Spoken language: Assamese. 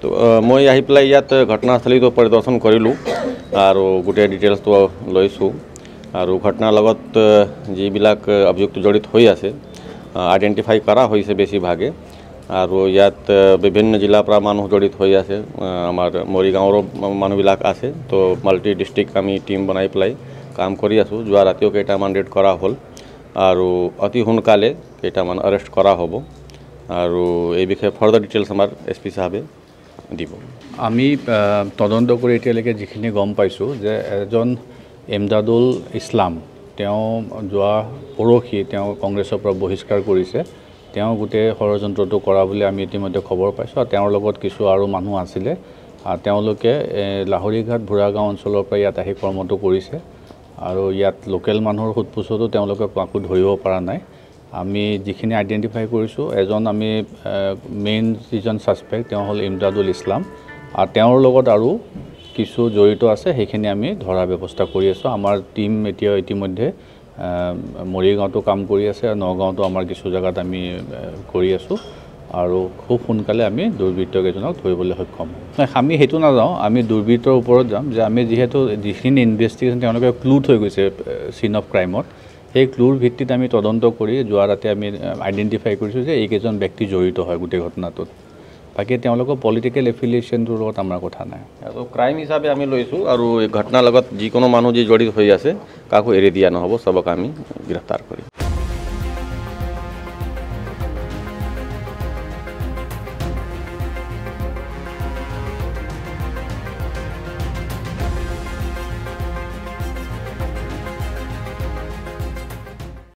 তো মই আহি পেলাই ইয়াত ঘটনাস্থলীটো পৰিদৰ্শন কৰিলোঁ আৰু গোটেই ডিটেইলছটো লৈছোঁ আৰু ঘটনাৰ লগত যিবিলাক অভিযুক্ত জড়িত হৈ আছে আইডেণ্টিফাই কৰা হৈছে বেছিভাগে আৰু ইয়াত বিভিন্ন জিলাৰ পৰা মানুহ জড়িত হৈ আছে আমাৰ মৰিগাঁৱৰ মানুহবিলাক আছে তো মাল্টি ডিষ্ট্ৰিক্ট আমি টিম বনাই পেলাই কাম কৰি আছোঁ যোৱা ৰাতিও কেইটামান ৰেড কৰা হ'ল আৰু অতি সোনকালে কেইটামান এৰেষ্ট কৰা হ'ব আৰু এই বিষয়ে ফাৰ্দাৰ ডিটেইলছ আমাৰ এছ পি সাহেবে দিব আমি তদন্ত কৰি এতিয়ালৈকে যিখিনি গম পাইছোঁ যে এজন এমদাদুল ইছলাম তেওঁ যোৱা পৰহি তেওঁ কংগ্ৰেছৰ পৰা বহিষ্কাৰ কৰিছে তেওঁ গোটেই ষড়যন্ত্ৰটো কৰা বুলি আমি ইতিমধ্যে খবৰ পাইছোঁ আৰু তেওঁৰ লগত কিছু আৰু মানুহ আছিলে তেওঁলোকে লাহৰীঘাট ভোৰাগাঁও অঞ্চলৰ পৰা ইয়াত আহি কৰ্মটো কৰিছে আৰু ইয়াত লোকেল মানুহৰ সোধপোছতো তেওঁলোকে কাকো ধৰিব পৰা নাই আমি যিখিনি আইডেণ্টিফাই কৰিছোঁ এজন আমি মেইন যিজন ছাছপেক্ট তেওঁ হ'ল ইমদাদুল ইছলাম আৰু তেওঁৰ লগত আৰু কিছু জড়িত আছে সেইখিনি আমি ধৰাৰ ব্যৱস্থা কৰি আছোঁ আমাৰ টীম এতিয়া ইতিমধ্যে মৰিগাঁৱতো কাম কৰি আছে আৰু নগাঁৱতো আমাৰ কিছু জেগাত আমি কৰি আছোঁ আৰু খুব সোনকালে আমি দুৰ্বৃত্তকেইজনক ধৰিবলৈ সক্ষম হ'ম আমি সেইটো নাযাওঁ আমি দুৰ্বৃত্তৰ ওপৰত যাম যে আমি যিহেতু যিখিনি ইনভেষ্টিগেশ্যন তেওঁলোকে ক্লু থৈ গৈছে চিন অফ ক্ৰাইমত সেই ক্লুৰ ভিত্তিত আমি তদন্ত কৰি যোৱা ৰাতি আমি আইডেণ্টিফাই কৰিছোঁ যে এইকেইজন ব্যক্তি জড়িত হয় গোটেই ঘটনাটোত বাকী তেওঁলোকৰ পলিটিকেল এফিলিয়েশ্যনটোৰ লগত আমাৰ কথা নাই আৰু ক্ৰাইম হিচাপে আমি লৈছোঁ আৰু এই ঘটনাৰ লগত যিকোনো মানুহ যি জড়িত হৈ আছে কাকো এৰি দিয়া নহ'ব চবক আমি গ্ৰেপ্তাৰ কৰিম